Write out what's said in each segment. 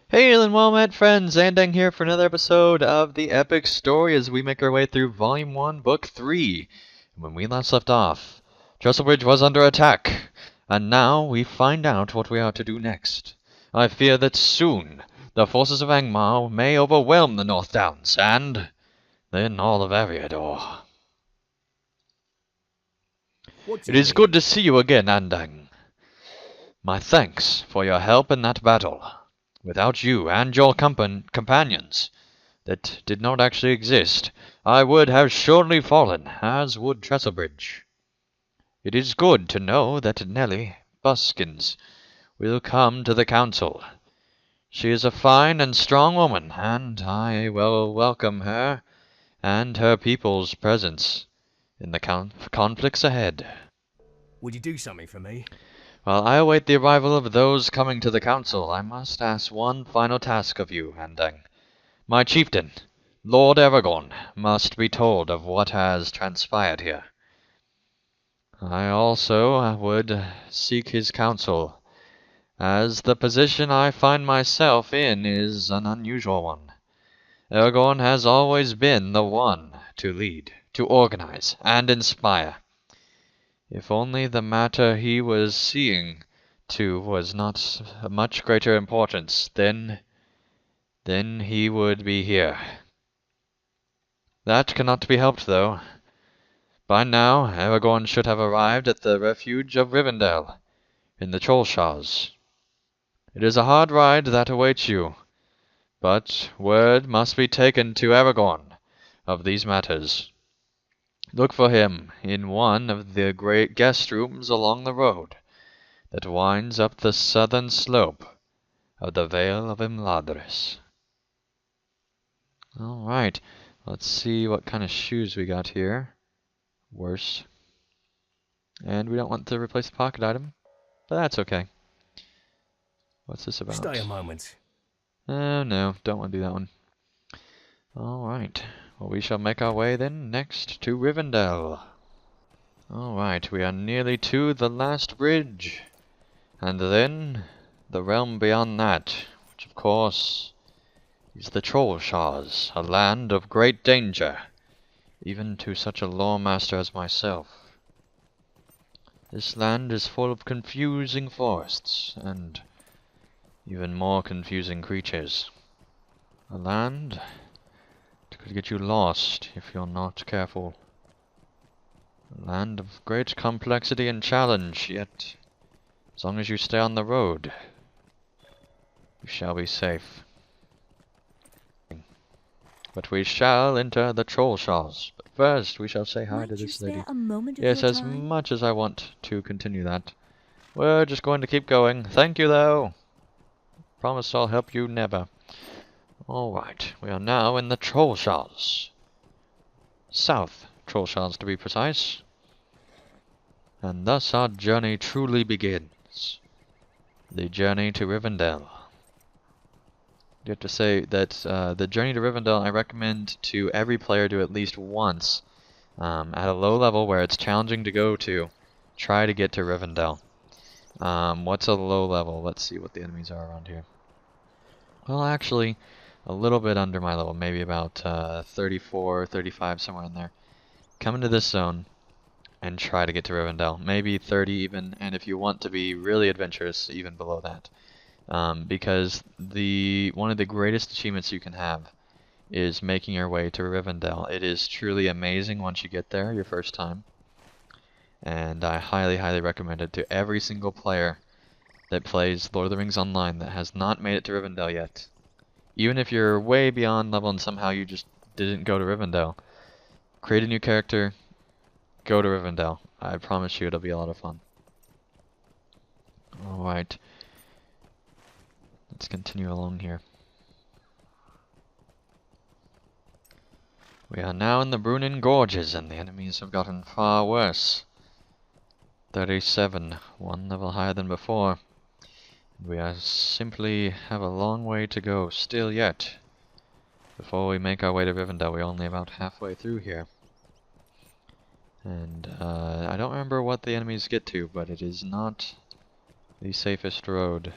Hey and well met friends, Andang here for another episode of the epic story as we make our way through Volume 1, Book 3. When we last left off, Trestlebridge was under attack, and now we find out what we are to do next. I fear that soon the forces of Angmar may overwhelm the North Downs, and then all of Eriador. What do It you is good mean? to see you again, Andang. My thanks for your help in that battle. Without you and your companions, that did not actually exist, I would have surely fallen, as would Trestlebridge. It is good to know that Nellie Buskins will come to the council. She is a fine and strong woman, and I will welcome her and her people's presence in the conflicts ahead. Would you do something for me? While I await the arrival of those coming to the council, I must ask one final task of you, Andang. My chieftain, Lord Aragorn, must be told of what has transpired here. I also would seek his counsel, as the position I find myself in is an unusual one. Aragorn has always been the one to lead, to organize, and inspire. If only the matter he was seeing to was not of much greater importance, then he would be here. That cannot be helped, though. By now, Aragorn should have arrived at the refuge of Rivendell, in the Trollshaws. It is a hard ride that awaits you, but word must be taken to Aragorn of these matters. Look for him in one of the great guest rooms along the road that winds up the southern slope of the Vale of Imladris. Alright, let's see what kind of shoes we got here. Worse. And we don't want to replace the pocket item, but that's okay. What's this Stay about? a moment. Oh no, don't want to do that one. Alright, well we shall make our way then next to Rivendell. Alright, we are nearly to the last bridge. And then the realm beyond that, which of course is the Trollshaws, a land of great danger, even to such a lore master as myself. This land is full of confusing forests, and even more confusing creatures. A land that could get you lost if you're not careful. A land of great complexity and challenge, yet as long as you stay on the road, you shall be safe. But we shall enter the Trollshaws. But first, we shall say hi Might to you this spare lady. a moment of Yes, your as time? much as I want to continue that. We're just going to keep going. Thank you, though. Promise I'll help you never. Alright, we are now in the Trollshaws. South Trollshaws, to be precise. And thus our journey truly begins. The journey to Rivendell. You have to say that the journey to Rivendell I recommend to every player do at least once. At a low level where it's challenging to go to, try to get to Rivendell. What's a low level? Let's see what the enemies are around here. Well, actually, a little bit under my level, maybe about 34, 35, somewhere in there. Come into this zone and try to get to Rivendell. Maybe 30 even, and if you want to be really adventurous, even below that. Because one of the greatest achievements you can have is making your way to Rivendell. It is truly amazing once you get there your first time. And I highly, highly recommend it to every single player that plays Lord of the Rings Online that has not made it to Rivendell yet. Even if you're way beyond level and somehow you just didn't go to Rivendell, create a new character, go to Rivendell. I promise you it'll be a lot of fun. Alright. Let's continue along here. We are now in the Brunin Gorges, and the enemies have gotten far worse. 37, one level higher than before. We are simply have a long way to go still yet. Before we make our way to Rivendell, we're only about halfway through here. And I don't remember what the enemies get to, but it is not the safest road.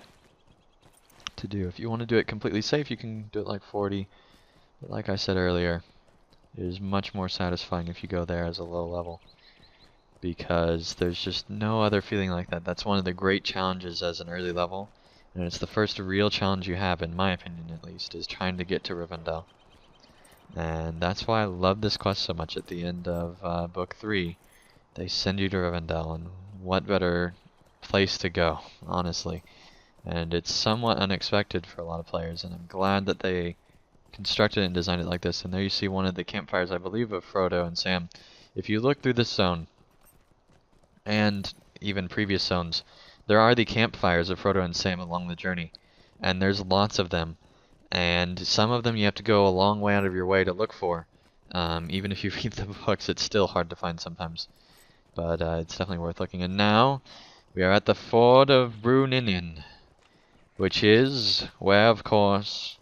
to do. If you want to do it completely safe, you can do it like 40. But like I said earlier, it is much more satisfying if you go there as a low level, because there's just no other feeling like that. That's one of the great challenges as an early level, and it's the first real challenge you have, in my opinion at least, is trying to get to Rivendell. And that's why I love this quest so much. At the end of Book 3, they send you to Rivendell, and what better place to go, honestly. And it's somewhat unexpected for a lot of players, and I'm glad that they constructed and designed it like this. And there you see one of the campfires, I believe, of Frodo and Sam. If you look through this zone, and even previous zones, there are the campfires of Frodo and Sam along the journey, and there's lots of them, and some of them you have to go a long way out of your way to look for. Even if you read the books, it's still hard to find sometimes, but it's definitely worth looking. And now we are at the ford of Bruninian, which is where, of course,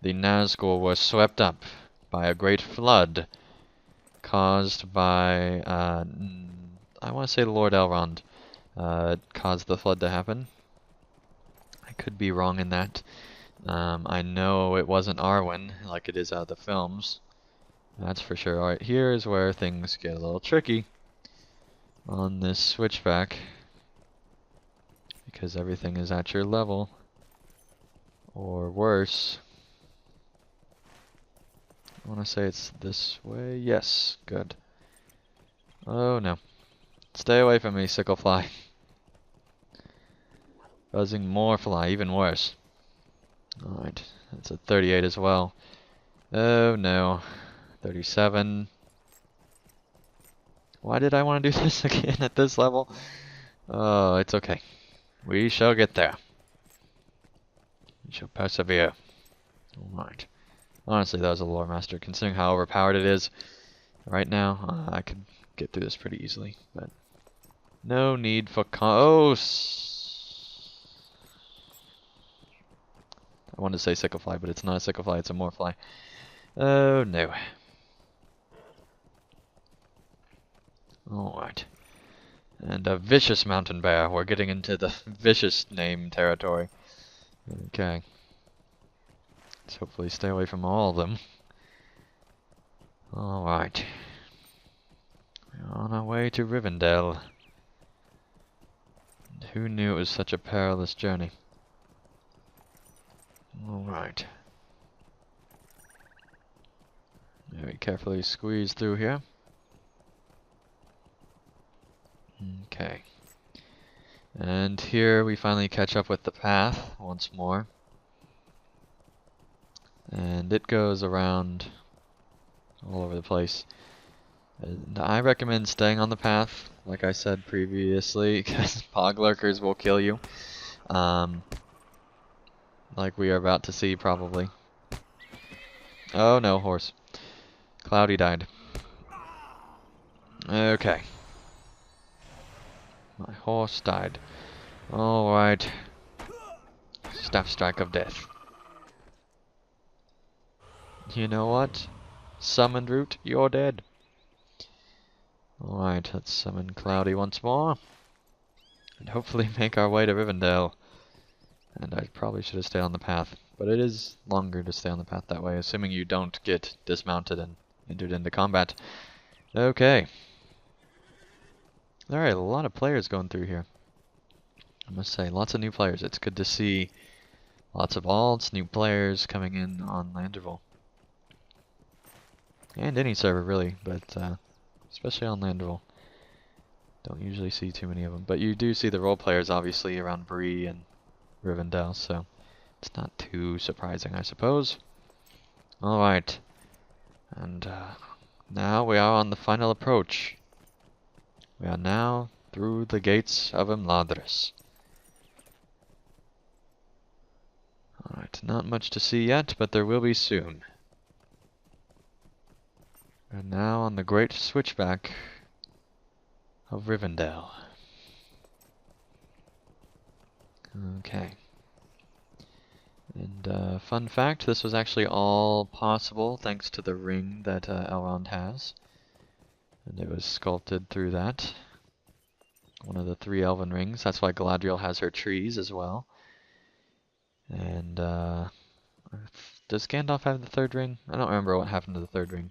the Nazgul were swept up by a great flood caused by I want to say Lord Elrond caused the flood to happen. I could be wrong in that. I know it wasn't Arwen like it is out of the films. That's for sure. Alright, here is where things get a little tricky on this switchback, because everything is at your level, or worse. I want to say it's this way. Yes, good. Oh no. Stay away from me, Sicklefly. Buzzing more fly, even worse. Alright, that's a 38 as well. Oh no. 37. Why did I want to do this again at this level? Oh, it's okay. We shall get there. We shall persevere. Alright. Honestly, that was a lore master. Considering how overpowered it is right now, I could get through this pretty easily. But no need for I wanted to say Sicklefly, but it's not a Sicklefly, it's a Morefly. Oh no. Alright. And a vicious mountain bear. We're getting into the vicious name territory. Okay. Let's hopefully stay away from all of them. Alright. We're on our way to Rivendell. And who knew it was such a perilous journey? Alright. Very carefully squeeze through here. Okay. And here we finally catch up with the path once more. And it goes around all over the place. And I recommend staying on the path, like I said previously, because pog lurkers will kill you. Like we are about to see, probably. Oh no, horse. Cloudy died. Okay. My horse died. Alright. Staff strike of death. You know what? Summoned root, you're dead. Alright, let's summon Cloudy once more. And hopefully make our way to Rivendell. And I probably should have stayed on the path. But it is longer to stay on the path that way, assuming you don't get dismounted and entered into combat. Okay. There are a lot of players going through here. I must say, lots of new players. It's good to see lots of alts, new players coming in on Landerville. And any server, really, but especially on Landerville. Don't usually see too many of them. But you do see the role players, obviously, around Bree and Rivendell, so it's not too surprising, I suppose. Alright. And now we are on the final approach. We are now through the gates of Imladris. Alright, not much to see yet, but there will be soon. And now on the great switchback of Rivendell. Okay. And fun fact, this was actually all possible thanks to the ring that Elrond has. And it was sculpted through that. One of the 3 elven rings. That's why Galadriel has her trees as well. And, does Gandalf have the third ring? I don't remember what happened to the third ring.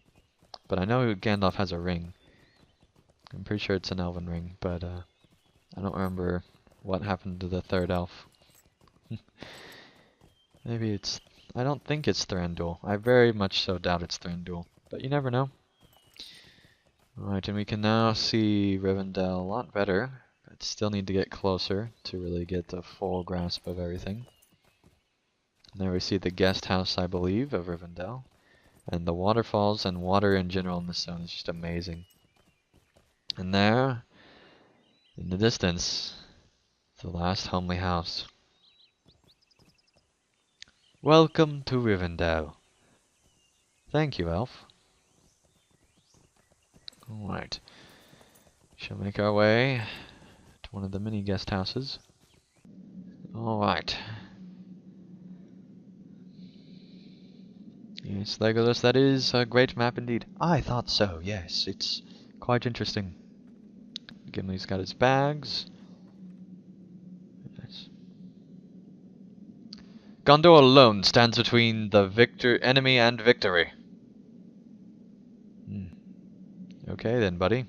But I know Gandalf has a ring. I'm pretty sure it's an elven ring, but, I don't remember what happened to the third elf. Maybe it's... I don't think it's Thranduil. I very much so doubt it's Thranduil. But you never know. Alright, and we can now see Rivendell a lot better. But still need to get closer to really get a full grasp of everything. And there we see the guest house, I believe, of Rivendell. And the waterfalls and water in general in this zone is just amazing. And there, in the distance, the last homely house. Welcome to Rivendell. Thank you, elf. Alright. Shall make our way to one of the many guest houses. Alright. Yes, Legolas, that is a great map indeed. I thought so, yes. It's quite interesting. Gimli's got his bags. Nice. Gondor alone stands between the enemy and victory. Okay then, buddy.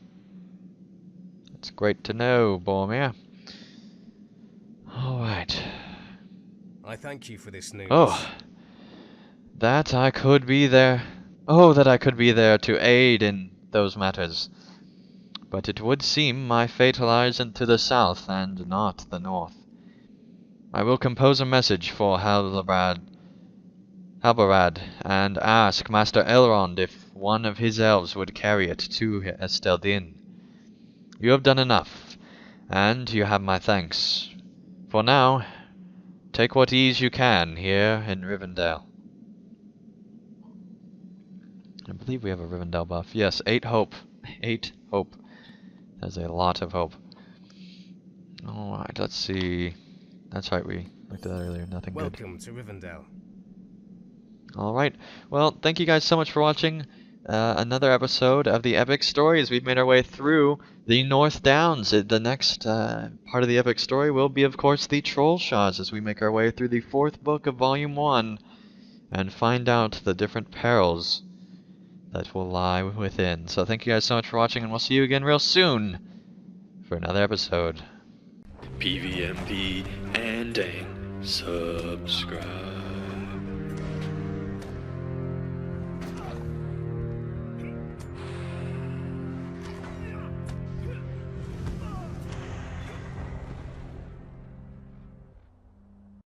That's great to know, Boromir. Alright. I thank you for this news. Oh. That I could be there. Oh, that I could be there to aid in those matters. But it would seem my fate lies into the south and not the north. I will compose a message for Halbarad and ask Master Elrond if one of his elves would carry it to Esteldin. You have done enough, and you have my thanks. For now, take what ease you can here in Rivendell. I believe we have a Rivendell buff. Yes, 8 hope. 8 hope. That's a lot of hope. Alright, let's see. That's right, we looked at that earlier. Nothing good. Welcome to Rivendell. Alright, well, thank you guys so much for watching another episode of the epic story as we've made our way through the North Downs. The next part of the epic story will be, of course, the Trollshaws as we make our way through the 4th book of Volume 1 and find out the different perils that will lie within. So thank you guys so much for watching, and we'll see you again real soon for another episode. PVMP ending. Subscribe.